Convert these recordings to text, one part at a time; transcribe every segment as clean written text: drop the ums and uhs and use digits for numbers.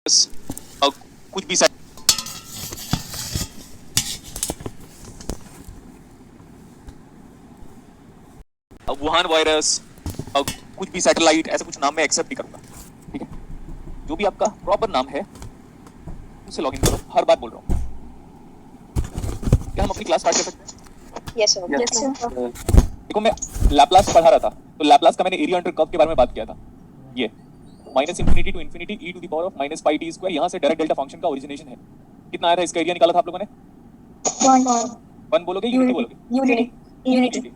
कुछ भी Wuhan virus, कुछ भी सैटेलाइट, ऐसा कुछ नाम मैं एक्सेप्ट नहीं करूंगा। ठीक है, जो भी आपका प्रॉपर नाम है उससे लॉगिन करो। हर बार बोल रहा हूँ। क्या हम अपनी क्लास स्टार्ट कर सकते हैं? Yes sir. देखो, मैं लैप्लास पढ़ा रहा था, तो लैप्लास का मैंने एरिया अंडर कर्व के बारे में बात किया था। ये minus infinity to infinity e to the power of minus pi t square, यहाँ से डायरेक्ट डेल्टा फंक्शन का ओरिजिनेशन है। कितना आया था इसका एरिया निकाला था आप लोगों ने? 1 बोलोगे, यूनिटी बोलोगे? Unity.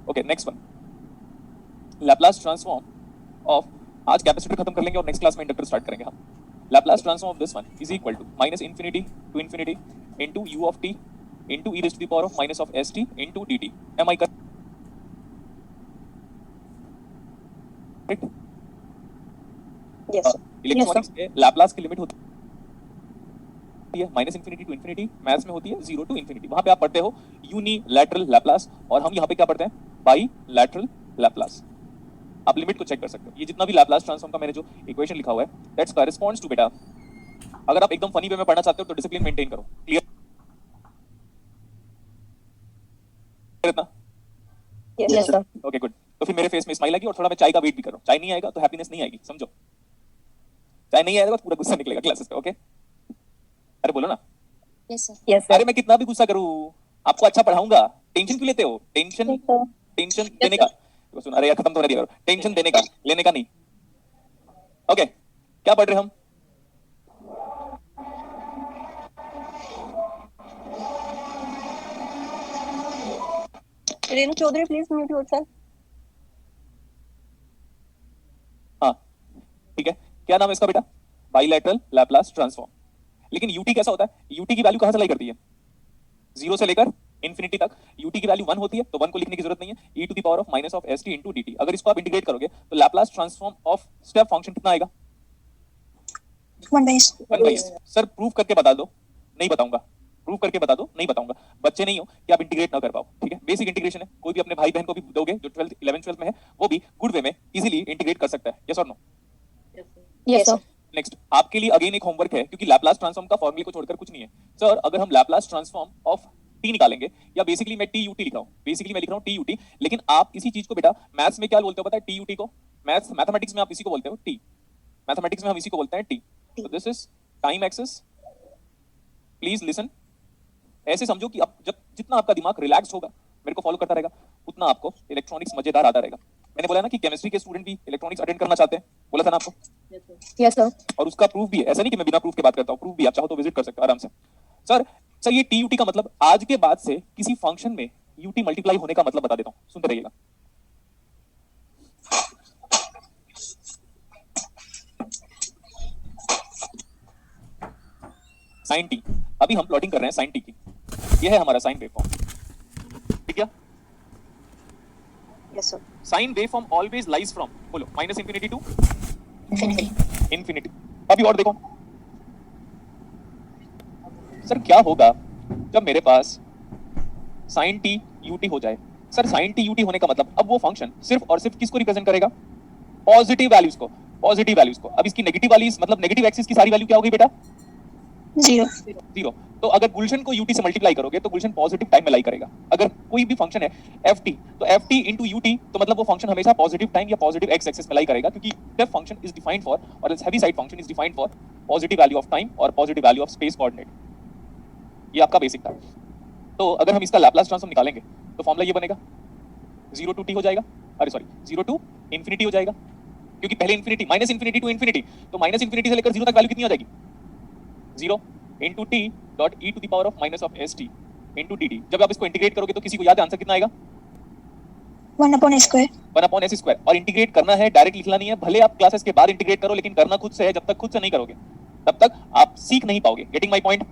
Okay, next one, Laplace transform of, आज कैपेसिटर खत्म कर लेंगे और नेक्स्ट क्लास में इंडक्टर स्टार्ट करेंगे हम। Laplace transform of this one is equal to minus infinity to infinity into u of t into e raise to the power of minus of s t into d t. Am I correct? Yes electronics में Laplace की limit होती है minus infinity to infinity, maths में होती है 0 to infinity. वहां पे आप पढ़ते हो यूनिलैटरल लैप्लास, और हम यहाँ पे क्या पढ़ते हैं? Bilateral Laplace. आप लिमिट को चेक कर सकते हो। ये जितना भी लैप्लास ट्रांसफॉर्म का मैंने जो इक्वेशन लिखा हुआ है, दैट्स कॉरेस्पॉन्ड्स टू, बेटा अगर आप एकदम फनी वे में पढ़ना चाहते हो तो डिसिप्लिन मेंटेन करो। क्लियर इतना? Yes sir. Okay, good. तो फिर मेरे फेस में स्माइल आएगी और थोड़ा मैं चाय का वेट भी कर रहा हूँ। चाय नहीं आएगा तो हैप्पीनेस नहीं आएगी, समझो। चाय नहीं आएगा तो पूरा गुस्सा निकलेगा क्लासेस पे। ओके, अरे बोलो ना। Yes sir. अरे मैं कितना भी गुस्सा करूँ, आपको अच्छा पढ़ाऊंगा। टेंशन क्यों लेते हो? टेंशन देने का तो सुन, अरे यार खत्म तो होने दिया करो। टेंशन देने का, लेने का नहीं। ओके, क्या पढ़ रहे हम? Renu Chaudhary please mute yourself. हाँ, ठीक है। क्या नाम है इसका बेटा? Bilateral Laplace transform. लेकिन यूटी कैसा होता है? यूटी की वैल्यू कहां से लाई करती है? 0 से लेकर इंफिनिटी तक। यूटी की वैल्यू 1 होती है, तो 1 को लिखने की जरूरत नहीं है। E to the power of minus of s t into d t. अगर इसको आप इंटीग्रेट करोगे तो Laplace transform of step function कितना आएगा? 1/s। सर प्रूव करके बता दो। नहीं बताऊंगा। प्रूव करके बता दो। नहीं बताऊंगा। बच्चे नहीं हो कि आप इंटीग्रेट ना कर पाओ। ठीक है, बेसिक इंटीग्रेशन है। कोई भी अपने भाई बहन को भी दोगे जो 12th 11th 12th में है, वो भी गुड वे में इजीली इंटीग्रेट कर सकता है। यस और नो? Yes sir. नेक्स्ट, आपके लिए अगेन एक होमवर्क है, क्योंकि लैप्लास ट्रांसफॉर्म का फॉर्मूले को छोड़कर कुछ नहीं है। सर अगर हम लैप्लास ट्रांसफॉर्म ऑफ टी निकालेंगे, या बेसिकली मैं टी यूटी लिख रहा हूं, बेसिकली मैं लिख रहा हूं टी यूटी, लेकिन आप इसी चीज को बेटा मैथ्स में क्या बोलते हो पता है? टी यूटी को मैथमेटिक्स में आप इसी को बोलते हो टी। मैथमेटिक्स में हम इसी को बोलते हैं टी। तो this is time axis. Please listen. ऐसे समझो कि अब जब जितना आपका दिमाग रिलैक्स होगा, मेरे को फॉलो करता रहेगा, उतना आपको इलेक्ट्रॉनिक्स मजेदार आता रहेगा। मैंने बोला ना कि केमिस्ट्री के स्टूडेंट भी इलेक्ट्रॉनिक्स अटेंड करना चाहते हैं, बोला था ना आपको? Yes sir. और उसका प्रूफ भी है। ऐसा नहीं कि मैं बिना प्रूफ के बात करता हूँ, प्रूफ भी आप चाहो तो विजिट कर सकते हो आराम से। सर ये टी यूटी का मतलब, आज के बाद से किसी फंक्शन में यूटी मल्टीप्लाई होने का मतलब बता देता हूँ, सुनते रहिएगा। साइन टी, अभी हम प्लॉटिंग कर रहे हैं साइन टी की। यह है हमारा साइन वेवफॉर्म, ठीक है? Yes sir. Sine waveform always lies from, बोलो, माइनस इंफिनिटी टू इंफिनिटी। अभी और देखो सर क्या होगा जब मेरे पास साइन टी यूटी हो जाए। सर साइन टी यूटी होने का मतलब, अब वो फंक्शन सिर्फ और सिर्फ किसको रिप्रेजेंट करेगा? पॉजिटिव वैल्यूज को। पॉजिटिव वैल्यूज को। अब इसकी नेगेटिव वैल्यूज, मतलब नेगेटिव एक्सिस की सारी वैल्यू क्या होगी बेटा? 0। तो अगर गुलशन को यूटी से मल्टीप्लाई करोगे तो गुलशन पॉजिटिव टाइम में लाई करेगा। अगर कोई भी फंक्शन है एफ टी, तो एफ टी इंटू यूटी, तो मतलब वो फंक्शन हमेशा पॉजिटिव टाइम या पॉजिटिव एक्स एक्सिस में लाई करेगा, क्योंकि step function is defined for, और it's Heaviside function is defined for positive value of time और positive value of space coordinate. ये आपका बेसिक था। तो अगर हम इसका लैप्लास ट्रांसफॉर्म निकालेंगे तो फॉर्मूला ये बनेगा, 0 टू टी हो जाएगा, अरे सॉरी 0 टू इंफिनिटी हो जाएगा, क्योंकि पहले infinity, minus infinity to infinity, तो माइनस इंफिनिटी से लेकर 0 तक वैल्यू कितनी आ जाएगी? 0 into t dot e to the power of minus of s t into d t. जब आप इसको इंटीग्रेट करोगे तो किसी को याद है आंसर कितना आएगा? 1/s²। और इंटीग्रेट करना है, डायरेक्ट लिखना नहीं है। भले आप क्लासेस के बाद इंटीग्रेट करो, लेकिन करना खुद से है। जब तक खुद से नहीं करोगे तब तक आप सीख नहीं पाओगे। Getting my point?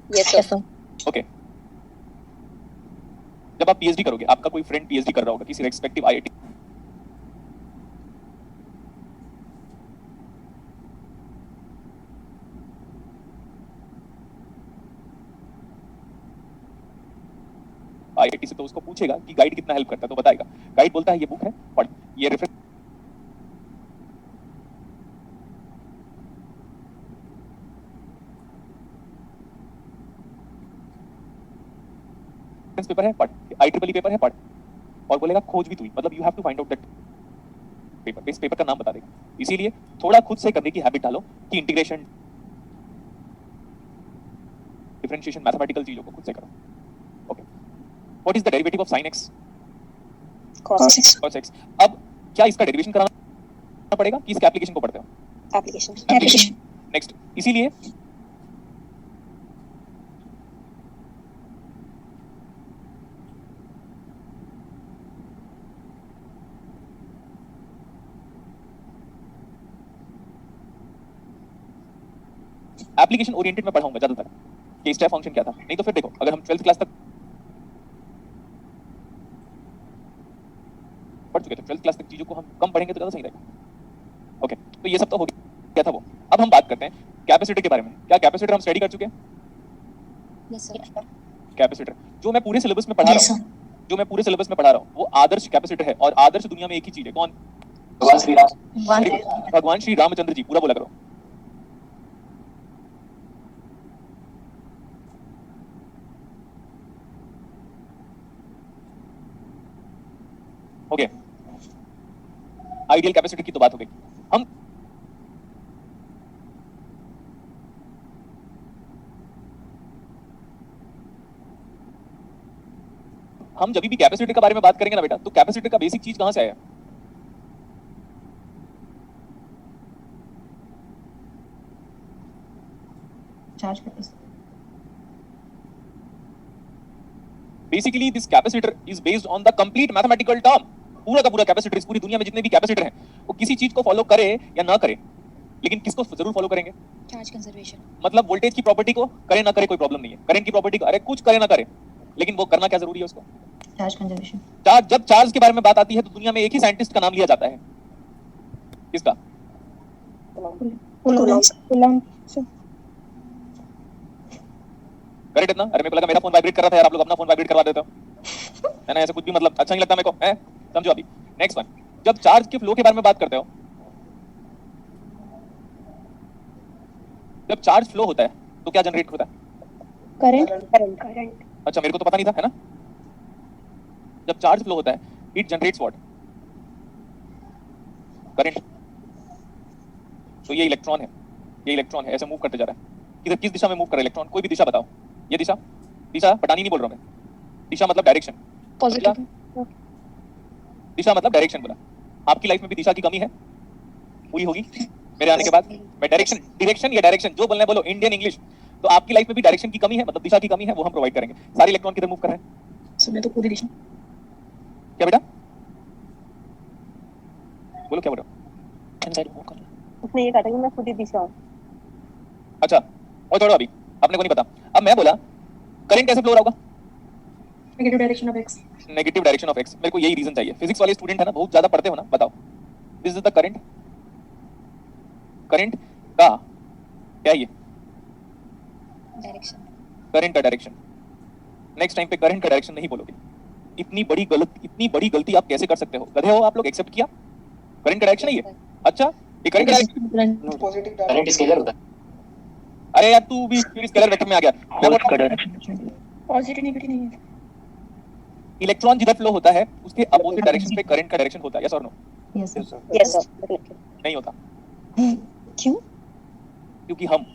Yes sir. Okay. जब आप पीएचडी करोगे, आपका कोई फ्रेंड पीएचडी कर रहा होगा किसी रेस्पेक्टिव आईआईटी, आईआईटी से, तो उसको पूछेगा कि गाइड कितना हेल्प करता है, तो बताएगा। गाइड बोलता है ये बुक है, पढ़, ये रेफरेंस पेपर है पढ़, IEEE पेपर है पढ़, और बोलेगा खोज भी तू ही, मतलब you have to find out that paper, इस पेपर का नाम बता देगा। इसीलिए थोड़ा खुद से करने की हैबिट डालो कि इंटीग्रेशन, डिफरेंशिएशन, मैथमेटिकल चीजों को खुद से करो। Okay, what is the derivative of sin x? Cos x. cos x। अब क्या इसका डेरिवेशन कराना पड़ेगा कि इसके एप्लीकेशन को पढ़ते हो? Application. नेक्स्ट, इसीलिए एप्लीकेशन ओरिएंटेड में पढ़ाऊंगा ज्यादातर कि स्टेप फंक्शन क्या था। नहीं तो फिर देखो, अगर हम 12th क्लास तक पढ़ चुके तो 12th क्लास तक चीजों को हम कम पढ़ेंगे तो ज्यादा सही रहेगा। ओके, तो ये सब तो हो गया था वो। अब हम बात करते हैं कैपेसिटर के बारे में। क्या कैपेसिटर हम स्टडी कर चुके हैं? Yes sir. कैपेसिटर जो मैं पूरे सिलेबस में पढ़ा रहा हूँ, जो मैं पूरे सिलेबस में पढ़ा रहा हूँ, वो आदर्श कैपेसिटर है। और आदर्श दुनिया में एक ही चीज है, कौन? भगवान श्री राम। भगवान श्री रामचंद्र जी। पूरा बोला करो। ओके, आइडियल कैपेसिटर की तो बात हो गई। हम जब भी कैपेसिटर के बारे में बात करेंगे ना बेटा, तो कैपेसिटर का बेसिक चीज कहां से आया? Charge capacity. Basically this capacitor is based on the complete mathematical term. पूरा का पूरा कैपेसिटर, इस पूरी दुनिया में जितने भी कैपेसिटर हैं, वो किसी चीज को फॉलो करे या ना करे, लेकिन किसको जरूर फॉलो करेंगे? Charge conservation. मतलब वोल्टेज की प्रॉपर्टी को करे ना करे कोई प्रॉब्लम नहीं है, करंट की प्रॉपर्टी को अरे कुछ करे ना करे, लेकिन वो करना क्या जरूरी है उसको? Charge conservation. चार्ज, जब चार्ज के बारे में बात आती है तो दुनिया में एक ही साइंटिस्ट का नाम लिया जाता है, किसका? Coulomb. करेक्ट इतना? अरे मेरे को लगा मेरा फोन वाइब्रेट कर रहा था यार, आप लोग अपना फोन वाइब्रेट करवा देते हो, है ना? ऐसे कुछ भी मतलब अच्छा नहीं लगता मेरे को, है? समझो अभी। नेक्स्ट वन, जब चार्ज के फ्लो के बारे में बात करते हो, जब चार्ज फ्लो होता है तो क्या जनरेट होता है? Current. अच्छा, मेरे को तो पता नहीं था, है ना? जब चार्ज फ्लो होता है, इट जनरेट्स व्हाट? करंट। तो ये इलेक्ट्रॉन है, ये इलेक्ट्रॉन है, ऐसे मूव करते जा रहा है। किधर, किस दिशा में मूव कर रहा है इलेक्ट्रॉन? कोई भी दिशा बताओ। ये दिशा, दिशा पटानी नहीं बोल रहा हूं मैं, दिशा मतलब डायरेक्शन। Positive. दिशा मतलब डायरेक्शन बोला। आपकी लाइफ में भी दिशा की कमी है, पूरी होगी मेरे आने के बाद। मैं डायरेक्शन, डायरेक्शन या डायरेक्शन जो बोलना है बोलो, इंडियन इंग्लिश। तो आपकी लाइफ में भी डायरेक्शन की कमी है, मतलब दिशा की कमी है, वो हम प्रोवाइड करेंगे। सारे इलेक्ट्रॉन किधर मूव कर रहे हैं? So मैं तो पूरी दिशा. क्या बेटा बोलो, क्या बोल रहे हो? उसने ये कहा था कि मैं खुद ही दिशा हूँ. अच्छा, और छोड़ो अभी, अपने को नहीं पता। अब मैं बोला करंट कैसे फ्लो हो रहा होगा? Negative direction of x. Negative direction of x. मेरे को यही रीजन चाहिए। फिजिक्स वाले स्टूडेंट है ना, बहुत ज्यादा पढ़ते हो ना, बताओ। This is the current, current का क्या, ये Direction. करंट का डायरेक्शन। नेक्स्ट टाइम पे करंट का डायरेक्शन नहीं बोलोगे। इतनी बड़ी गलती आप कैसे कर सकते हो? गधे हो आप लोग? एक्सेप्ट किया करंट का डायरेक्शन है ये? अच्छा, ये करंट का डायरेक्शन, पॉजिटिव करंट स्केलर होता है। अरे यार तू भी फिर स्केलर वेक्टर में आ गया। मैं बोल रहा हूं, Positive negative नहीं है. इलेक्ट्रॉन जिधर फ्लो होता है उसके अपोजिट डायरेक्शन पे करंट का डायरेक्शन होता है, यस और no? Yes sir. Yes sir. नहीं होता। क्यों? क्योंकि हम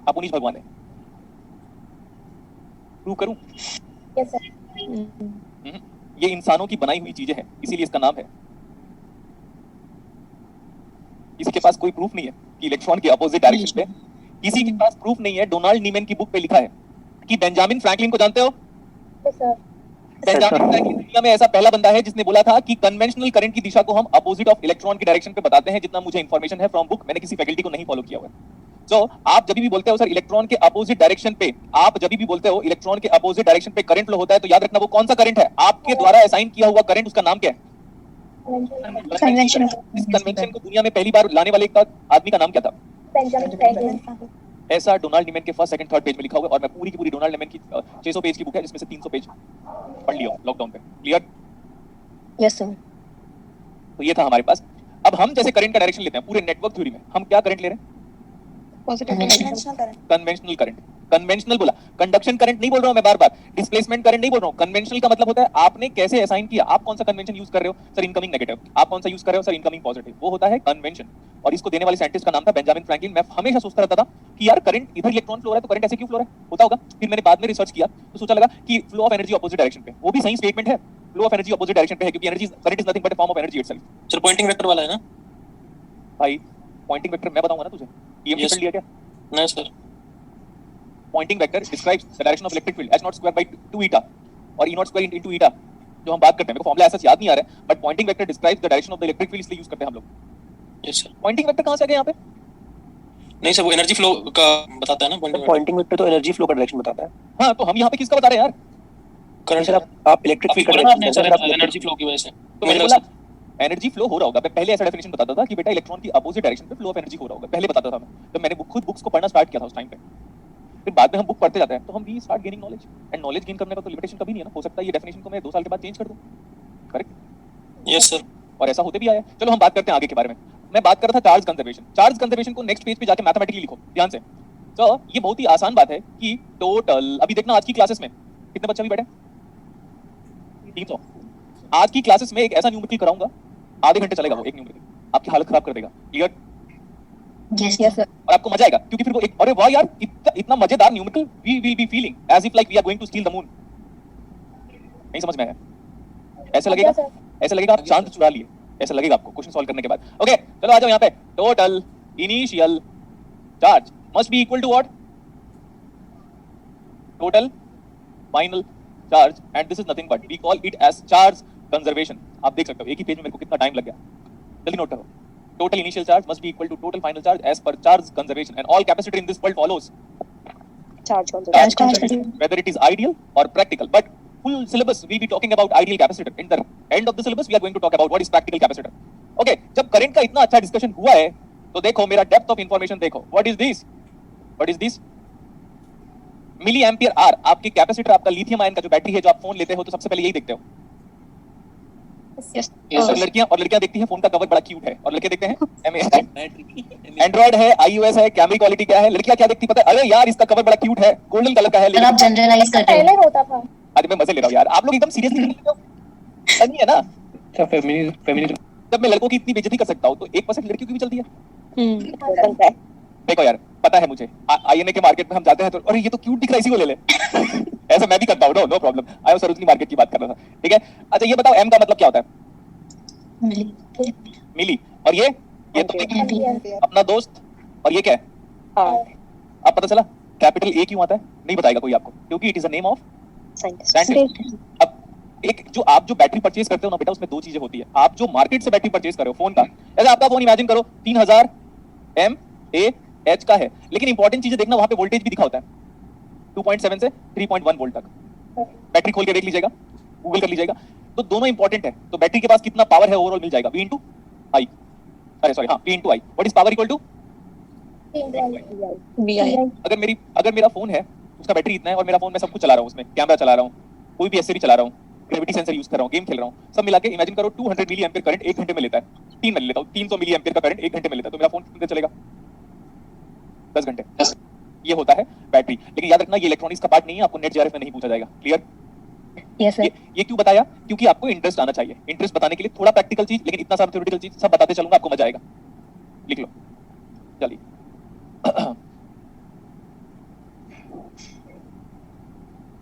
अपुनीश भगवान है। प्रूव करूं? Yes sir. ये इंसानों की बनाई हुई चीजें हैं, इसीलिए इसका नाम है। किसी के पास कोई प्रूफ नहीं है कि इलेक्ट्रॉन के अपोजिट डायरेक्शन पे, किसी के पास प्रूफ नहीं है। डोनाल्ड नीमैन की बुक पे लिखा है कि बेंजामिन फ्रैंकलिन को जानते हो? Yes sir. बेंजामिन फ्रैंकलिन दुनिया में ऐसा पहला बंदा है जिसने बोला था कि कन्वेंशनल करंट की दिशा को हम अपोजिट ऑफ इलेक्ट्रॉन की डायरेक्शन पे बताते हैं। जितना मुझे इंफॉर्मेशन है फ्रॉम बुक, मैंने किसी फैकल्टी को नहीं फॉलो किया हुआ है। So, आप जब भी बोलते हो सर इलेक्ट्रॉन के अपोजिट डायरेक्शन पे, आप जब भी बोलते हो इलेक्ट्रॉन के अपोजिट डायरेक्शन पे करंट फ्लो होता है, तो याद रखना वो कौन सा करंट है? आपके द्वारा असाइन किया हुआ करंट, उसका नाम क्या है? Convention. इस कन्वेंशन को दुनिया में पहली बार लाने वाले का आदमी का नाम क्या था? Benjamin Franklin. ऐसा डोनाल्ड नीमैन के फर्स्ट, सेकंड, थर्ड पेज में लिखा हुआ है। और मैं पूरी की पूरी डोनाल्ड नीमैन की 600 पेज की बुक है, जिसमें से 300 पेज पढ़ लिया हूं लॉकडाउन पे। क्लियर? Yes sir. तो ये था हमारे पास। अब हम जैसे करंट का डायरेक्शन लेते हैं पूरे नेटवर्क थ्योरी में, हम क्या करंट ले रहे हैं? Positive. Conventional current. Conventional current. Conventional बोला, कंडक्शन करंट नहीं बोल रहा हूं मैं बार बार, डिस्प्लेसमेंट करंट नहीं बोल रहा हूं। कन्वेंशनल का मतलब होता है आपने कैसे असाइन किया, आप कौन सा कन्वेंशन यूज कर रहे हो, सर इनकमिंग नेगेटिव, आप कौन सा यूज कर रहे हो, सर इनकमिंग पॉजिटिव, वो होता है कन्वेंशन। और इसको देने वाले साइंटिस्ट का नाम था बेंजामिन फ्रैंकलिन। मैं हमेशा सोचता रहता था कि यार करंट इधर इलेक्ट्रॉन फ्लो हो रहा है तो करंट ऐसे क्यों फ्लो हो रहा है, होता होगा। फिर मैंने बाद में रिसर्च किया तो सोचा लगा कि flow of energy opposite direction पे, वो भी सही स्टेटमेंट है, flow of energy opposite direction पे है, क्योंकि energy current is nothing but a form of energy itself. Sir Poynting vector वाला है ना? भाई पॉइंटिंग वेक्टर मैं बताऊंगा ना तुझे, ईएमटी Yes. पढ़ लिया क्या? नहीं sir. Poynting vector describes the direction of electric field h0 square by 2 eta और e0 स्क्वायर इनटू ईटा, जो हम बात करते हैं, मेरे को फार्मूला ऐसा याद नहीं आ रहा है, but Poynting vector describes the direction of the electric field, इसलिए यूज करते हैं हम लोग। Yes sir. पॉइंटिंग वेक्टर कहां से आ गया यहाँ पे? नहीं सर, वो एनर्जी फ्लो का बताता है ना पॉइंटिंग वेक्टर। पॉइंटिंग वेक्टर तो एनर्जी फ्लो का डायरेक्शन बताता है। हाँ तो हम यहाँ पे किसका बता रहे हैं यार? करंट सर आप इलेक्ट्रिक फील्ड का डायरेक्शन सर बताते हैं। एनर्जी फ्लो की वजह से। तो मैंने बोला एनर्जी फ्लो हो रहा होगा, मैं पहले ऐसा डेफिनेशन बताता था कि बेटा इलेक्ट्रॉन की अपोजिट डायरेक्शन पे फ्लो ऑफ एनर्जी हो रहा होगा, पहले बताता था मैं, तो मैंने खुद बुक्स को पढ़ना स्टार्ट किया था उस टाइम पे। फिर बाद में हम बुक पढ़ते जाते हैं तो हम we start gaining knowledge, and knowledge gain करने का तो लिमिटेशन कभी नहीं है ना, हो सकता है ये डेफिनेशन को मैं 2 साल के बाद चेंज कर दूं, करेक्ट? Yes sir. और ऐसा होते भी आया है। चलो हम बात करते हैं आगे के बारे में। मैं बात कर रहा था चार्ज कंजर्वेशन। चार्ज कंजर्वेशन को नेक्स्ट पेज पे जाके मैथमेटिकली लिखो ध्यान से। तो ये बहुत ही आसान बात है कि टोटल, अभी देखना आज की क्लासेस में कितने बच्चे अभी बैठे? 300। आज की क्लासेस में एक ऐसा न्यूमेरिकल कराऊंगा, आधे घंटे चलेगा वो एक न्यूमेरिकल, आपकी हालत खराब कर देगा, क्लियर? Yes, sir. और आपको मजा आएगा क्योंकि फिर वो एक, अरे वाह यार इतना मजेदार numerical, we will be feeling as if like we are going to steal the moon. नहीं समझ में आया? ऐसा लगेगा, Okay, sir. ऐसा लगेगा आप चांद चुरा लिए, ऐसा लगेगा आपको क्वेश्चन सॉल्व करने के बाद। ओके चलो आ जाओ यहाँ पे। Total initial charge must be equal to what? Total final charge, and this is nothing but we call it as charge conservation. आप देख सकते हो एक ही पेज में मेरे को कितना टाइम लग गया, जल्दी नोट करो। Total initial charge must be equal to total final charge as per charge conservation, and all capacitor in this world follows Charge charge conservation. whether it is ideal or practical, but full syllabus we'll be talking about ideal capacitor. In the end of the syllabus we are going to talk about what is practical capacitor. Okay, जब current का इतना अच्छा discussion हुआ है तो देखो मेरा depth of information देखो, what is this, what is this? Milli ampere are आपके कैपेसिटर, आपका लिथियम आयन का जो बैटरी है, जो आप फोन लेते हो तो सबसे पहले यही देखते हो। Yes. और लड़कियां देखती हैं फोन का कवर बड़ा क्यूट है, और लड़के देखते हैं एंड्रॉइड है, iOS है, कैमरा क्वालिटी क्या है। लड़कियां क्या देखती पता है? अरे यार इसका कवर बड़ा क्यूट है, गोल्डन कलर का है। सर आप जनरलाइज करते पहले हो। होता था। अरे मैं मजे ले रहा हूँ यार, आप लोग एकदम सीरियसली ले रहे हो, नहीं है ना? सर फेमिनिज्म जब मैं लड़कों की इतनी बेइज्जती कर सकता हूँ तो 1% लड़कियों की भी चलती है। बनता है। देखो यार पता है मुझे, आईएनए के मार्केट में हम जाते हैं तो अरे ये तो क्यूट दिख रहा है, इसी को ले ले। ऐसा मैं भी करता हूँ, no problem. I was Sarojini market की बात कर रहा था, ठीक है? अच्छा ये बताओ एम का मतलब क्या होता है? मिली। और ये तो अपना दोस्त, और ये क्या है? अब पता चला कैपिटल ए क्यों आता है? नहीं बताएगा कोई आपको, क्योंकि it is a name of scientist. अब एक जो आप जो बैटरी परचेज करते हो ना बेटा, उसमें 2 चीजें होती है। आप जो मार्केट से बैटरी परचेज कर रहे हो फोन का, ऐसा आपका फोन इमेजिन करो 3000 mAh का है, लेकिन इंपॉर्टेंट चीजें देखना, वहां पे वोल्टेज भी दिखा होता है 2.7 से 3.1 वोल्ट तक। बैटरी खोल के देख लीजिएगा, गूगल कर लीजिएगा, तो दोनों इंपॉर्टेंट है। तो बैटरी के पास कितना पावर है ओवरऑल मिल जाएगा, V into I, अरे सॉरी हाँ, V into I। What is power equal to? अगर मेरा फोन है उसका बैटरी इतना है और मेरा फोन में सब कुछ चला रहा हूँ, उसमें कैमरा चला रहा हूँ, कोई भी एसएसडी चला रहा हूँ, ग्रेविटी सेंसर यूज कर रहा हूँ, गेम खेल रहा हूँ, सब मिला के इमेजिन करो 200 मिली एम्पियर करंट 1 घंटे में लेता है। 3 में लेता हूँ, 300 मिली एम्पियर का करंट 1 घंटे में लेता है, तो मेरा फोन कितने देर चलेगा? 10 घंटे। ये होता है बैटरी। लेकिन याद रखना ये इलेक्ट्रॉनिक्स का पार्ट नहीं है, आपको नेट जेआरएफ में नहीं पूछा जाएगा, क्लियर? Yes, sir. ये क्यों बताया? क्योंकि आपको इंटरेस्ट आना चाहिए। इंटरेस्ट बताने के लिए थोड़ा प्रैक्टिकल चीज, लेकिन इतना सारा थ्योरेटिकल चीज सब बताते चलूंगा, आपको मजा आएगा। लिख लो चलिए।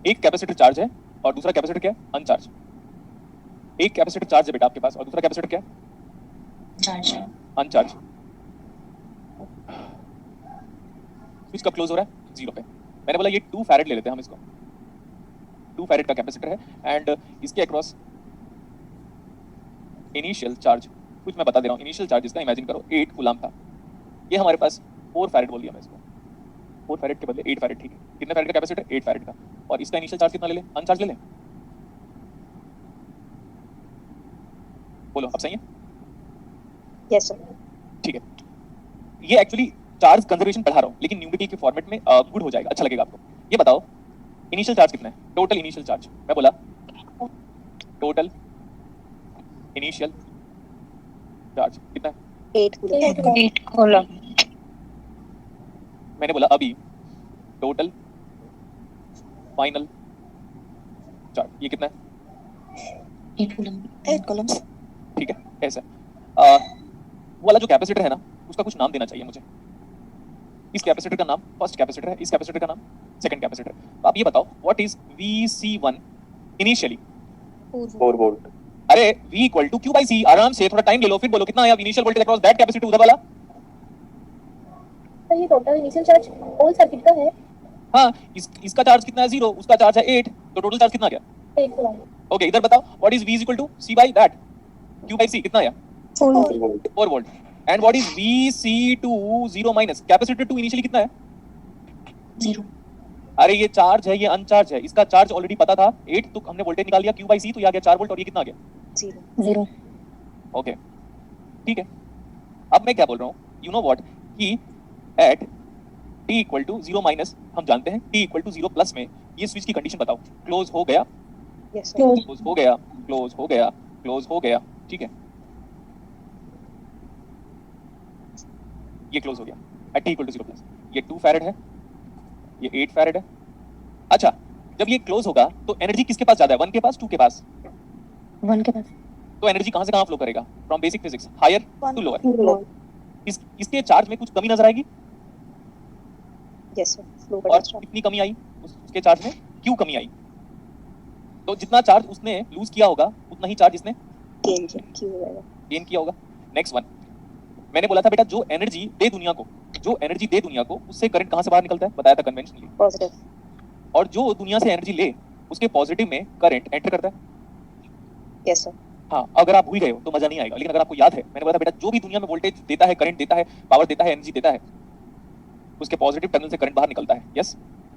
एक कैपेसिटर चार्ज है और दूसरा कैपेसिटर क्या है? अनचार्ज। एक कैपेसिटर चार्ज है बेटा आपके पास और दूसरा कैपेसिटर क्या है? चार्ज। अनचार्ज। स्विच कब क्लोज हो रहा है? 0 पे। मैंने बोला ये 2 फैरेड ले लेते हैं हम इसको। 2 फैरेड का कैपेसिटर है एंड इसके अक्रॉस इनिशियल चार्ज, कुछ मैं बता दे रहा हूँ। इनिशियल चार्ज इसका इमेजिन करो 8 कूलम था। ये हमारे पास 4 फैरेड बोल दिया मैं इसको, 4 फैरेड के बदले 8 फैरेड, ठीक है? कितने फैरेड का कैपेसिटर? 8 फैरेड का। और इसका इनिशियल चार्ज कितना ले लें? अनचार्ज ले लें? बोलो अब सही है? Yes, sir. ठीक है। ये एक्चुअली चार्ज कंजर्वेशन पढ़ा रहा हूँ, लेकिन न्यूमेरिकल के फॉर्मेट में गुड हो जाएगा, अच्छा लगेगा आपको। ये बताओ इनिशियल चार्ज कितना है? टोटल इनिशियल चार्ज, मैं बोला टोटल इनिशियल चार्ज कितना है? 8 कूलम। मैंने बोला अभी टोटल फाइनल चार्ज ये कितना है? 8 coulombs. ठीक है ऐसा वो वाला जो कैपेसिटर है ना उसका कुछ नाम देना चाहिए मुझे। इस कैपेसिटर का नाम फर्स्ट कैपेसिटर है, इस कैपेसिटर का नाम सेकंड कैपेसिटर। तो आप ये बताओ what is VC1 initially? 4 volt. अरे V equal to Q by C, आराम से थोड़ा टाइम ले लो फिर बोलो कितना आया initial voltage across that capacitor उधर वाला। तो ये total initial charge whole circuit का है हाँ इसका चार्ज कितना है 0, उसका चार्ज है 8, तो टोटल चार्ज कितना आ गया? 8 coulomb. ओके इधर बताओ what is V equal to C by that Q by C कितना आया? 4 volt. 4 volt. And what is VC2 0 minus capacitor 2 initially कितना है? 0. अरे ये चार्ज है ये अनचार्ज है, इसका चार्ज ऑलरेडी पता था 8, तो हमने वोल्टेज निकाल लिया Q बाई C तो ये आ गया 4 वोल्ट और ये कितना आ गया? 0. ओके ठीक है। अब मैं क्या बोल रहा हूँ यू नो व्हाट कि at t equal to 0 minus हम जानते हैं t इक्वल टू 0 प्लस में ये स्विच की कंडीशन बताओ। क्लोज हो गया, Yes, sir. क्लोज हो गया, क्लोज हो गया, क्लोज हो गया, ठीक है ये क्लोज हो गया at t equal to 0 plus. ये 2 फैरेड है, ये 8 फैरेड है। अच्छा जब ये क्लोज होगा तो एनर्जी किसके पास ज्यादा है, 1 के पास 2 के पास? 1 के पास. तो एनर्जी कहां से कहां फ्लो करेगा? From basic physics higher to lower. इसके चार्ज में कुछ कमी नजर आएगी Yes, sir. Flow और का कितनी कमी आई उसके चार्ज में? क्यों कमी आई? तो जितना चार्ज उसने लूज किया होगा उतना ही चार्ज इसने गेन किया Q हो जाएगा. गेन किया होगा। नेक्स्ट वन मैंने बोला था बेटा जो एनर्जी दे दुनिया को उससे करंट कहां से बाहर निकलता है बताया था कन्वेंशनली। Positive. और जो दुनिया से एनर्जी ले उसके पॉजिटिव में करंट एंटर करता है। Yes, sir. हाँ अगर आप भूल गए हो तो मजा नहीं आएगा, लेकिन अगर आपको याद है मैंने बोला था बेटा जो भी दुनिया में वोल्टेज देता है, करंट देता है, पावर देता है, एनर्जी देता है, उसके पॉजिटिव टर्मिनल से करंट बाहर निकलता है। Yes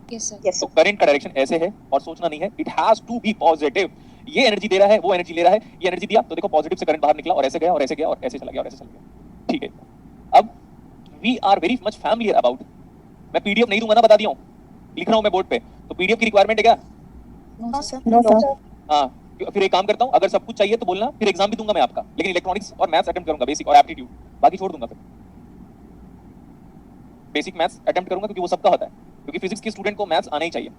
Yes, sir. Yes, तो sir. करंट का डायरेक्शन ऐसे है और सोचना नहीं है, it has to be positive. ये एनर्जी दे रहा है, वो एनर्जी ले रहा है, ये एनर्जी दिया तो देखो पॉजिटिव से करंट बाहर निकला और ऐसे गया और ऐसे गया और ऐसे चला गया और ऐसे चला गया। ठीक है अब we are very much familiar about, मैं पीडीएफ नहीं दूंगा ना, बता दिया हूं, लिख रहा हूं मैं बोर्ड पे, तो पीडीएफ की रिक्वायरमेंट है क्या? No, sir. No, sir. हाँ फिर एक काम करता हूं, अगर सब कुछ चाहिए तो बोलना, फिर एग्जाम भी दूंगा मैं आपका, लेकिन इलेक्ट्रॉनिक्स और मैथ्स अटेम्प्ट करूंगा, बेसिक और एप्टीट्यूड, बाकी छोड़ दूंगा। फिर बेसिक मैथ्स अटेम्प्ट करूंगा क्योंकि वो सबका होता है, क्योंकि फिजिक्स के स्टूडेंट को मैथ्स आना ही चाहिए।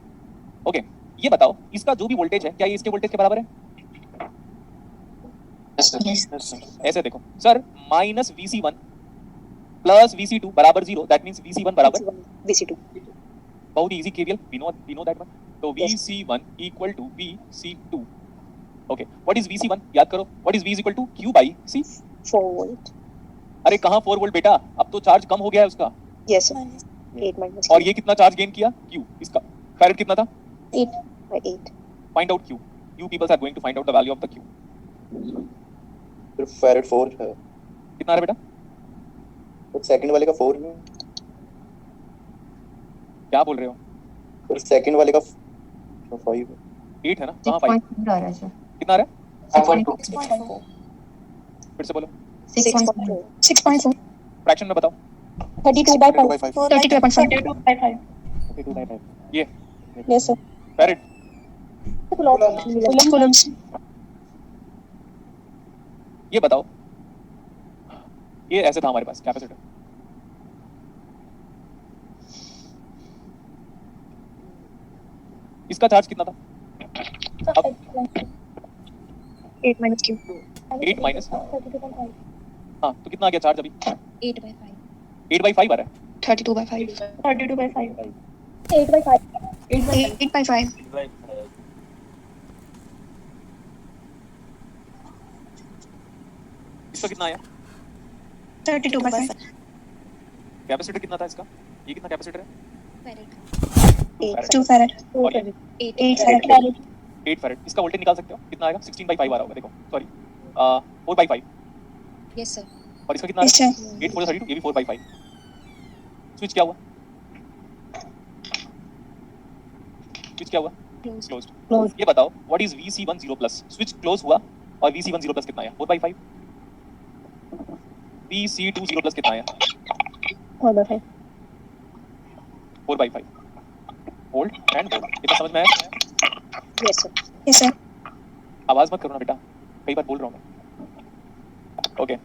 ओके ये बताओ इसका जो भी वोल्टेज है क्या ये इसके वोल्टेज के बराबर है? Yes, sir. Yes. ऐसे देखो sir minus VC1 plus VC2 बराबर 0, दैट मींस VC1 बराबर VC2. बहुत easy KVL, we know that one. तो Yes. VC1 equal to VC2। Okay what is VC1 याद करो, what is V equal to Q by C। 4 volt. अरे कहां 4 volt बेटा, अब तो चार्ज कम हो गया है उसका। Yes, sir. 8 minus और ये कितना चार्ज गेन किया Q, इसका फैरेड कितना था? 8 by 8. Find out Q, you peoples are going to find out the value of the Q। फिर फैरेड 4 है, कितना आ रहा है बेटा? तो सेकंड वाले का 4 है, क्या बोल रहे हो? फिर सेकंड वाले का 5 है। 8 है ना, कहां 5? 6.4 आ रहा है सर. कितना आ रहा है? 5.2. 6.4. फिर से बोलो, 6.4. 6.4. फ्रैक्शन में बताओ। 32 by 5. 32.5. 32 by 5 ये Yes, sir. फैरेड। Coulombs. ये बताओ ये ऐसे था हमारे पास कैपेसिटर, इसका चार्ज कितना था? 8 minus Q. 8 माइनस, हाँ तो कितना आ गया चार्ज अभी? 8 by 5. 8 बाई 5 आ रहा है। 32 by 5. 32 by 5. 8 by 5. 8 by 5. इसका कितना आया? 32 by 5. कैपेसिटर कितना था इसका? ये कितना कैपेसिटर है? 8. 2 farad. और ये 8 farad. 8 फैरेड। इसका वोल्टेज निकाल सकते हो कितना आएगा? 16 बाई 5 आ रहा होगा, देखो सॉरी 4 बाई 5। Yes, sir. और इसका कितना Yes, है? sir. 8 4 32, ये भी 4 बाई 5। स्विच क्या हुआ? स्विच क्या हुआ? क्लोज्ड। Closed. ये बताओ what is VC1 0 plus? Switch close हुआ और VC1 0 प्लस कितना आया? 4 बाई 5। VC2 0 प्लस कितना आया? 4 by 5. 4 by 5। Volt and volt, इतना समझ में आया? Yes, sir. Yes, sir. आवाज मत करो ना बेटा, कई बार बोल रहा हूं मैं। ओके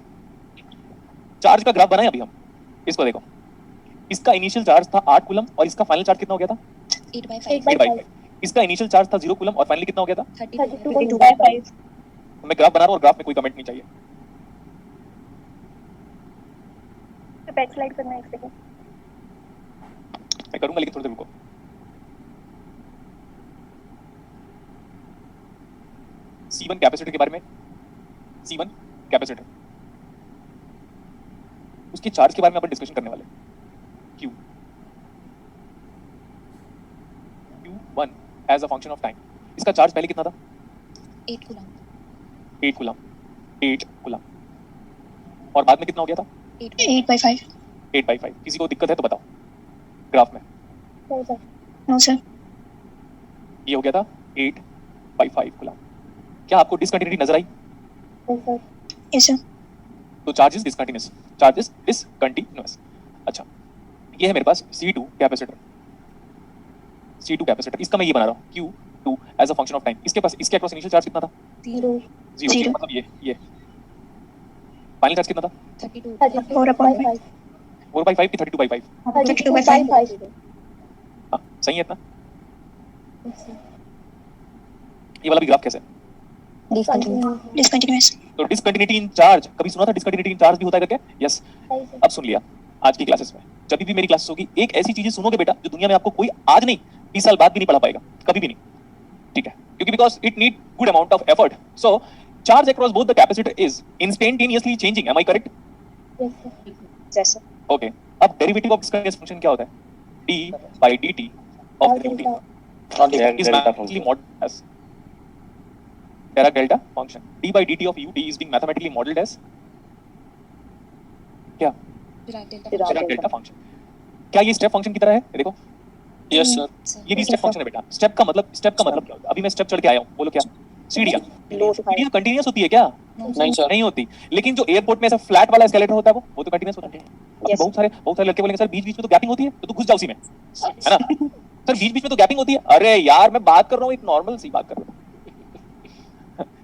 चार्ज का ग्राफ बनाए अभी हम, इसको देखो, इसका इनिशियल चार्ज था 8 कूलम और इसका फाइनल चार्ज कितना हो गया था? 8 by 5. 8 बाई 5। इसका इनिशियल चार्ज था 0 कूलम और फाइनली कितना हो गया था? 32.5 तो मैं ग्राफ बना रहा हूँ और ग्राफ में कोई कमेंट नहीं चाहिए। बैक स्लाइड करना है एक सेकंड। मैं करूंगा लेकिन थोड़ी देर रुको। C1 कैपेसिटर के बारे में, C1 कैपेसिटर, उसके चार्ज के बारे में अपन डिस्कशन करने वाले। Q Q1 as a function of time, इसका चार्ज पहले कितना था? 8 कूलम 8 कूलम, 8 कूलम, और बाद में कितना हो गया था? 8/5 8/5। किसी को दिक्कत है तो बताओ ग्राफ में। नो सर ये हो गया था 8/5 कूलम। क्या आपको डिसकंटिन्यूटी नजर आई? यस सर तो charge is discontinuous, charge is discontinuous. अच्छा, ये है मेरे पास C2 कैपेसिटर, C2 कैपेसिटर, इसका मैं ये बना रहा हूँ Q2 as a function of time. इसके पास, इसके अक्रॉस इनिशियल चार्ज कितना था? 0 0, मतलब ये फाइनल चार्ज कितना था? 4/5 4/5 की 32/5? 32/5 हाँ, सही है इतना। ये वाला भी ग्राफ कैसे है? डिसकंटिन्यूअस तो डिसकंटिन्यूटी इन चार्ज, कभी सुना था डिसकंटिन्यूटी इन चार्ज भी होता है करके? यस, अब सुन लिया। आज की क्लासेस में, जब भी मेरी क्लासेस होगी, एक ऐसी चीजें सुनोगे बेटा जो दुनिया में आपको कोई आज नहीं 20 साल बाद भी नहीं पढ़ा पाएगा, कभी भी नहीं, ठीक है? क्योंकि because it need good amount of effort. So charge across both the capacitor is instantaneously changing, am I correct? Yes sir okay, अब डेरिवेटिव ऑफ डिस्कंटिन्यूअस फंक्शन क्या होता है? d/dt of derivative is mathematically modeled as Dirac delta function. d/dt of ut is being mathematically modeled as क्या? Dirac delta function. क्या ये step function की तरह है? ये देखो, यस सर। ये भी स्टेप फंक्शन है बेटा। स्टेप का मतलब क्या होता है? अभी मैं स्टेप चढ़ के आया हूँ, बोलो क्या? सीढ़ियाँ। सीढ़ियाँ कंटीन्यूअस होती है क्या? नहीं सर। नहीं होती। लेकिन जो एयरपोर्ट में ऐसा फ्लैट वाला एस्केलेटर होता है वो तो कंटीन्यूअस होता है। Yes. बहुत सारे लड़के बोलेंगे सर बीच बीच में तो गैपिंग होती है, तो तू घुस जा उसी में, है ना? सर बीच बीच में तो गैपिंग होती है। अरे यार मैं बात कर रहा हूँ, एक नॉर्मल सी बात कर रहा हूँ।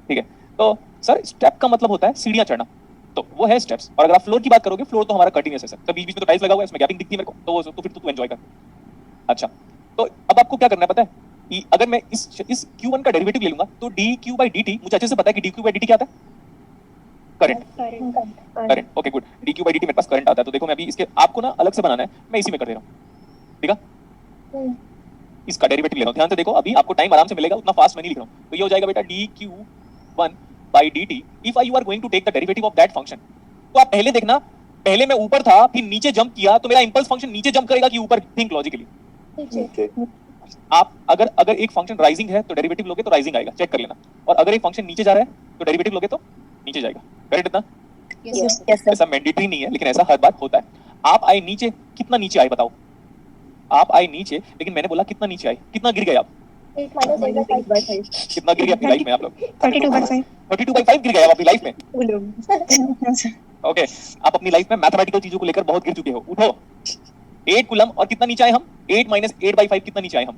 ठीक है, तो सर स्टेप का मतलब होता है सीढ़ियाँ चढ़ना, तो वो है स्टेप्स। और अगर आप फ्लोर की बात करोगे, फ्लोर तो हमारा कंटीन्यूअस है सर। तो बीच बीच में तो टाइल्स लगा हुआ है, इसमें गैपिंग दिखती है मेरे को, तो वो तो फिर तो तू एंजॉय कर। अच्छा, तो अब आपको क्या करना है पता है कि अगर मैं इस Q1 का डेरिवेटिव ले लूंगा तो dq/dt, मुझे अच्छे से पता है कि dq/dt क्या आता है? Current. Current, okay good. dq/dt मेरे पास करंट आता है। तो देखो मैं अभी इसके आपको ना अलग से बनाना है, मैं इसी में कर दे रहा हूँ, ठीक है? इसका डेरिवेटिव ले रहा हूँ, ध्यान से देखो, अभी आपको टाइम आराम से मिलेगा, उतना फास्ट मैं नहीं लिख रहा हूँ। तो ये हो जाएगा बेटा dq1/dt if you are going to take the derivative of that function. तो आप पहले देखना, पहले मैं ऊपर था फिर नीचे जंप किया, तो मेरा इंपल्स फंक्शन नीचे जंप करेगा कि ऊपर? Think logically. आप अगर एक फंक्शन राइजिंग है तो डेरिवेटिव लोगे तो राइजिंग आएगा, चेक कर लेना। और अगर एक फंक्शन नीचे जा रहा है तो डेरिवेटिव लोगे तो नीचे जाएगा। करेक्ट इतना? यस सर ऐसा मैंडेटरी नहीं है, लेकिन ऐसा हर बार होता है। आप आए नीचे, कितना नीचे आए बताओ? आप आए नीचे, लेकिन मैंने बोला कितना नीचे आए, कितना गिर गए आप? 8 - 8/5 कितना गिर गए अपनी लाइफ में आप लोग? 32/5 32/5 गिर गए आप अपनी लाइफ में। नो सर ओके, आप अपनी लाइफ में मैथमेटिकल चीजों को लेकर बहुत गिर चुके हो। उठो। 8 कूलम, और कितना नीचे आए हम? 8 - 8/5 कितना नीचे आए हम?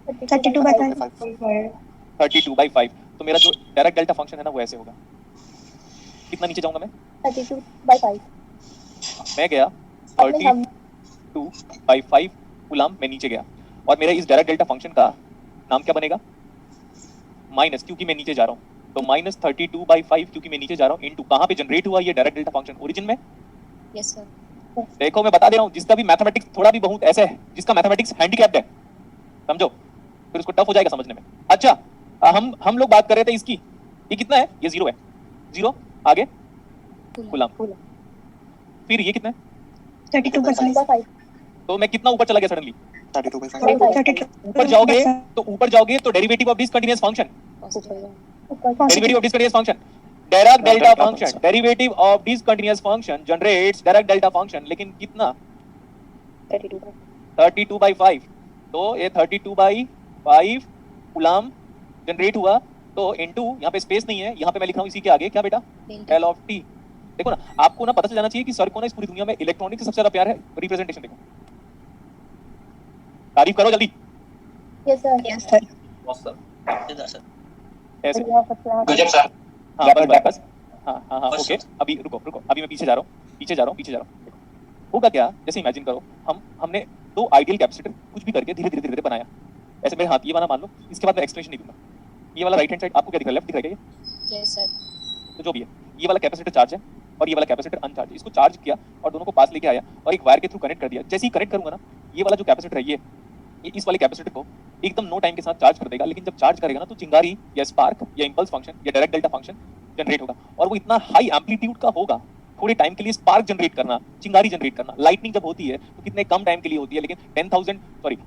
32/5 32/5। तो मेरा जो डायरेक्ट डेल्टा फंक्शन है ना वो ऐसे होगा। कितना नीचे जाऊंगा मैं? 32/5 मैं गया 32/5 कूलम में नीचे गया, और मेरा इस डायरेक्ट डेल्टा फंक्शन का नाम क्या बनेगा? माइनस, क्योंकि मैं नीचे जा रहा हूँ, तो -32/5 क्योंकि मैं नीचे जा रहा हूँ, इनटू कहाँ पे जनरेट हुआ ये डायरेक्ट डेल्टा फंक्शन? ओरिजिन में। यस सर देखो मैं बता दे रहा हूँ, जिसका भी मैथमेटिक्स थोड़ा भी बहुत ऐसे है, जिसका मैथमेटिक्स हैंडीकैप्ड है, समझो, फिर उसको टफ हो जाएगा समझने में। अच्छा, हम लोग बात कर रहे थे इसकी, ये कितना है? ये 0 है, 0 आगे कूलम, फिर ये कितना है? 32/5 तो मैं कितना ऊपर चला गया सडनली? 32 ऊपर जाओगे तो derivative of discontinuous function, derivative of discontinuous function, direct delta function, derivative of discontinuous function generates direct delta function, लेकिन कितना? 32/5। तो ये 32/5 कूलम जनरेट हुआ, तो इनटू यहाँ पे स्पेस नहीं है, यहाँ पे मैं लिख रहा हूँ इसी के आगे क्या बेटा? L of t। देखो ना, आपको ना पता चल जाना चाहिए कि सर को ना इस पूरी दुनिया में इलेक्ट्रॉनिक से सबसे ज्यादा प्यार है रिप्रेजेंटेशन। देखो, तारीफ करो जल्दी। यस सर ऐसे गजब सर। हाँ बस हाँ ओके। अभी रुको, अभी मैं पीछे जा रहा हूँ। देखो होगा क्या, जैसे इमेजिन करो, हमने 2 आइडियल कैपेसिटर कुछ भी करके धीरे धीरे बनाया, ऐसे मेरे हाथ ये वाला मान लो, इसके बाद मैं एक्सप्लेनेशन नहीं दूंगा। ये वाला राइट हैंड साइड आपको क्या दिख रहा है? लेफ्ट दिख रहा है क्या ये? Yes, sir. तो जो भी है, ये वाला कैपेसिटर चार्ज है और ये वाला कैपेसिटर अनचार्ज है। इसको चार्ज किया और दोनों को पास लेके आया और एक वायर के थ्रू कनेक्ट कर दिया। जैसे ही कनेक्ट करूंगा ना, ये वाला जो कैपेसिटर है ये इस वाले कैपेसिटर को एकदम नो टाइम के साथ चार्ज कर देगा। लेकिन जब चार्ज करेगा ना तो चिंगारी या स्पार्क या इंपल्स फंक्शन या डायरेक्ट डेल्टा फंक्शन जनरेट होगा और वो इतना हाई एम्पलीट्यूड का होगा, थोड़े टाइम के लिए स्पार्क जनरेट करना, चिंगारी जनरेट करना। लाइटनिंग जब होती है तो कितने कम टाइम के लिए होती है, लेकिन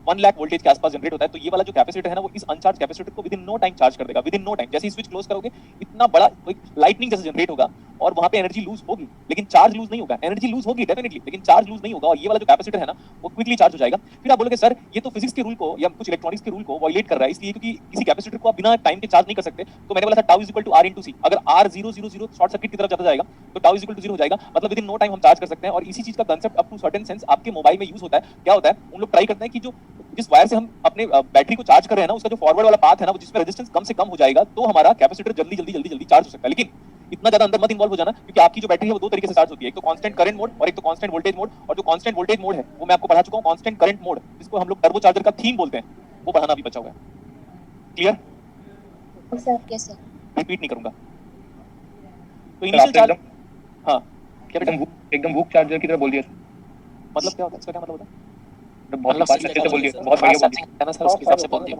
1 लाख वोल्टेज के आसपास जनरेट होता है। तो ये वाला जो कैपेसिटर है ना, वो इस अनचार्ज कैपेसिटर को within no time charge कर देगा। विद इन नो टाइम जैसे ही स्विच क्लोज करोगे, इतना बड़ा लाइटनिंग जैसे जनरेट होगा और वहां पे एनर्जी लूज होगी, लेकिन चार्ज लूज नहीं होगा। एनर्जी लूज होगी डेफिनेटली, लेकिन चार्ज लूज नहीं होगा। और ये वाला जो कैपेसिटर है ना, वो क्विकली चार्ज हो जाएगा। फिर आप बोलोगे सर ये तो फिजिक्स के रूल को या कुछ इलेक्ट्रॉनिक्स के रूल को वायलेट कर रहा है, इसलिए क्योंकि किसी कैपेसिटर को आप बिना टाइम के चार्ज नहीं कर सकते। तो मैंने बोला था tau is equal to R into C। अगर R 0 0 0 शॉर्ट सर्किट की तरफ जाता जाएगा तो टाउ इज इक्वल टू 0 हो जाएगा, मतलब विद इन नो टाइम हम चार्ज कर सकते हैं। और इसी चीज का concept up to certain sense आपके मोबाइल में यूज होता है। क्या होता है, उन लोग ट्राई करते हैं कि जो जिस वायर से हम अपने बैटरी को चार्ज कर रहे हैं ना, उसका जो फॉरवर्ड वाला पाथ है ना, वो जिसमें रेजिस्टेंस कम से कम हो जाएगा, तो हमारा कैपेसिटर जल्दी जल्दी जल्दी जल्दी चार्ज हो सकता है। लेकिन इतना ज्यादा अंदर मत इन्वॉल्व हो जाना, क्योंकि आपकी जो बैटरी है वो दो तरीके से चार्ज होती है। एक तो कांस्टेंट करंट मोड और एक तो कांस्टेंट वोल्टेज मोड। और जो कांस्टेंट वोल्टेज मोड है वो मैं आपको पढ़ा चुका हूं। कांस्टेंट करंट मोड, जिसको हम लोग टर्बो चार्जर का थीम बोलते हैं, वो पढ़ाना भी बचा हुआ है। Clear? Yes, sir. Yes, sir. Repeat नहीं करूंगा। तो इनिशियल चार्ज, हां क्या बेटा, एकदम भूख चार्जर की तरह बोल दिया सर। मतलब क्या होता है, इसका क्या मतलब होता है? बहुत बात अच्छे से बोल दिया, बहुत बढ़िया बोल दिया। है ना सर, उस हिसाब से बोल दिया।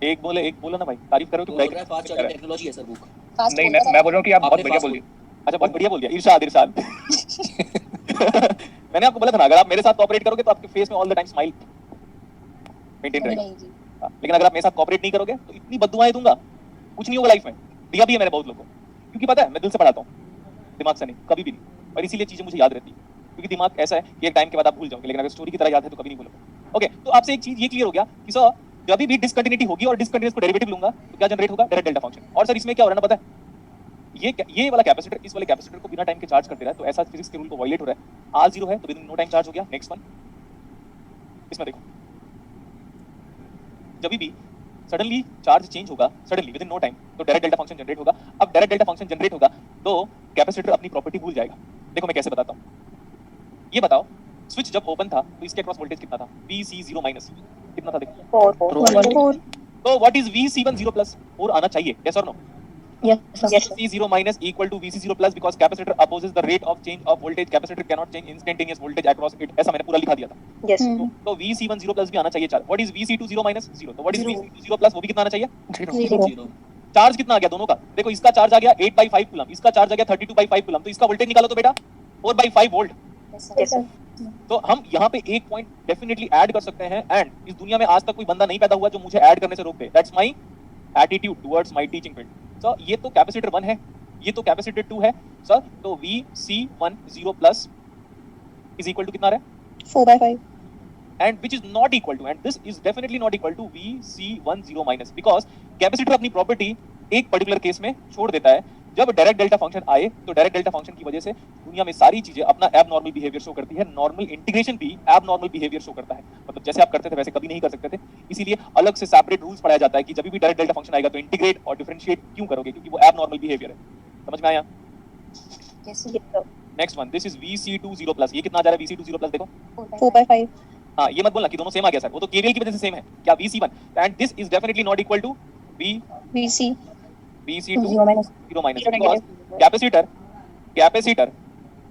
एक बोलो ना भाई, तारीफ करो तो बोल रहा है फास्ट चार्जिंग टेक्नोलॉजी है सर बुक। Fast नहीं, बोल रहा मैं बोल रहा हूँ कि आप बहुत आपने बढ़िया fast बोल दिया। अच्छा बहुत बढ़िया बोल दिया। इरशाद मैंने आपको बोला था ना, अगर आप मेरे साथ कोऑपरेट करोगे तो आपके फेस में all the time smile maintain रहेगा। नहीं जी. लेकिन अगर आप मेरे साथ कोऑपरेट नहीं करोगे तो इतनी बद्दुआएं दूंगा, कुछ नहीं होगा लाइफ में। दिया भी है मैंने बहुत लोगों को, क्योंकि पता है मैं दिल से पढ़ाता हूँ, दिमाग से नहीं, कभी भी नहीं। और इसीलिए चीजें मुझे याद रहती है, क्योंकि दिमाग ऐसा है कि एक टाइम के बाद आप भूल जाओगे, लेकिन अगर स्टोरी की तरह याद है तो कभी नहीं भूलोगे। ओके, तो आपसे एक चीज ये क्लियर हो गया कि सर जब भी डिसकंटिन्यूटी होगी और डिसकंटिन्यूस को डेरिवेटिव लूंगा तो क्या जनरेट होगा? Direct delta function. और सर इसमें क्या हो रहा है ना, पता है ये वाला कैपेसिटर इस वाले कैपेसिटर को बिना टाइम के चार्ज करते रहा है, तो ऐसा फिजिक्स के रूल को वायलेट हो रहा है। R 0 है तो within no time charge हो गया। नेक्स्ट वन, इसमें देखो, जब भी सडनली चार्ज चेंज होगा, suddenly within no time, तो डायरेक्ट डेल्टा फंक्शन जनरेट होगा। अब डायरेक्ट डेल्टा फंक्शन जनरेट होगा तो कैपेसिटर अपनी प्रॉपर्टी भूल जाएगा। देखो मैं कैसे बताता हूँ। ये बताओ, स्विच जब ओपन था तो इसके अक्रॉस वोल्टेज कितना था? VC0 माइनस कितना था? देखो 4 तो व्हाट इज VC1 0 प्लस? 4 आना चाहिए, यस और no? Yes, sir. VC0 minus equal to VC0 plus because capacitor opposes the rate of change of voltage. Capacitor cannot change instantaneous voltage across it. ऐसा मैंने पूरा लिखा दिया था। Yes. तो VC1 0 plus भी आना चाहिए। What is VC2 0 minus 0? तो what is VC2 0 plus? वो भी कितना आना चाहिए? 0. चार्ज कितना आ गया दोनों का? देखो इसका चार्ज आ गया 8/5 कूलम, इसका चार्ज आ गया 32/5 कूलम। तो इसका वोल्टेज निकालो तो बेटा 4/5 volt. Yes, Yes, sir. sir. तो हम यहाँ पे एक पॉइंट डेफिनेटली ऐड कर सकते हैं, एंड इस दुनिया में आज तक कोई बंदा नहीं पैदा हुआ जो मुझे ऐड करने से रोक दे। That's my attitude towards my teaching field. So ये तो कैपेसिटर 1 है, ये तो कैपेसिटर 2 है सर। तो VC1 0 plus is equal to कितना है? 4/5. And which is not equal to, and this is definitely not equal to VC1 0 minus, because capacitor अपनी प्रॉपर्टी एक पर्टिकुलर केस में छोड़ देता है। जब डायरेक्ट डेल्टा फंक्शन आए तो डायरेक्ट डेल्टा फंक्शन की वजह से दुनिया में सारी चीजें अपना एबनॉर्मल बिहेवियर शो करती है। नॉर्मल इंटीग्रेशन भी एबनॉर्मल बिहेवियर शो करता है, मतलब जैसे आप करते थे वैसे कभी नहीं कर सकते थे। इसीलिए अलग से सेपरेट रूल्स पढ़ाया जाता है कि जब भी डायरेक्ट डेल्टा फंक्शन आएगा तो इंटीग्रेट और डिफरेंशिएट क्यों करोगे, क्योंकि वो एबनॉर्मल बिहेवियर है। समझ में आया? Yes, sir. Yes, sir. Next one, this is VC2 0 plus. ये कितना आ जा रहा है VC2 0 प्लस? देखो 4/5. हाँ, ये मत बोलना कि दोनों सेम आ गया सर, वो तो केवीएल की वजह से सेम है। क्या VC1 and this is definitely not equal to VC. VC2 0 minus. 0 minus, Zero because negative. capacitor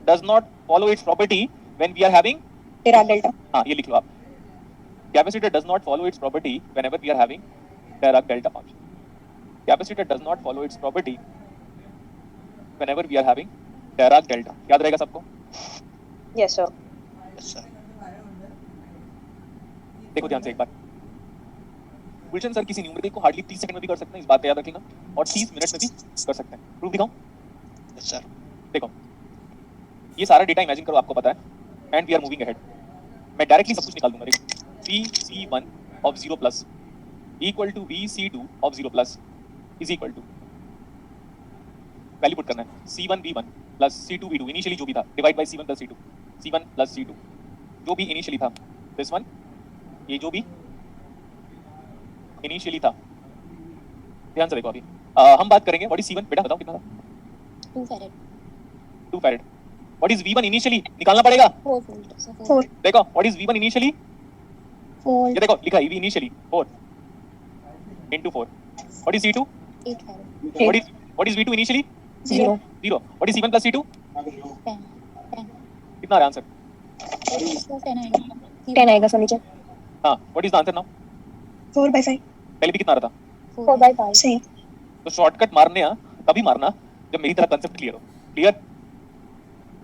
does not follow its property when we are having, Dirac delta. हाँ ये लिख लो आप, capacitor does not follow its property whenever we are having Dirac delta function. Capacitor does not follow its property whenever we are having Dirac delta. याद रहेगा सबको? Yes, sir. देखो ध्यान से एक बार, गुलशन सर किसी न्यूमेरिकल को हार्डली 30 सेकंड में भी कर सकते हैं, इस बात का याद रखना, और 30 मिनट में भी कर सकते हैं। प्रूफ दिखाऊं? सर देखो ये सारा डेटा इमेजिन करो, आपको पता है, and we are moving ahead. मैं डायरेक्टली सब कुछ निकाल दूंगा। देखो VC1 of 0 plus equal to VC2 of 0 plus is equal to, value put करना है, C1V1 प्लस C2V2 इनिशियली जो भी था, divide by C1 plus C2, C1 plus C2 जो भी इनिशियली था, दिस वन, ये जो भी इनिशियली था। ध्यान से देखो अभी हम बात करेंगे व्हाट इज C1, बेटा बताओ कितना था? 2 farad. 2 farad. What is V1 initially? निकालना पड़ेगा। 4 volt. So 4. 4. देखो व्हाट इज V1 इनिशियली, 4. ये देखो लिखा है V initially 4, into 4. What is C2? 8 farad. What is V2 initially? 0. 0. What is C1 plus C2? 10. 10. कितना आ रहा आंसर? इसका 10 आएगा. 10 आएगा सर नीचे. हाँ, what is the answer now? 4/5. पहले भी कितना आ रहा था? 4/5. सही. तो शॉर्टकट मारने तभी मारना जब मेरी तरह कंसेप्ट क्लियर हो. क्लियर?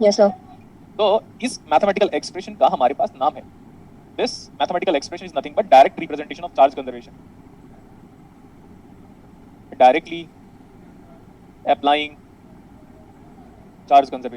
Yes sir. तो इस मैथमेटिकल एक्सप्रेशन का हमारे पास नाम है. This mathematical expression is nothing but direct representation of charge conservation. Directly applying charge conservation.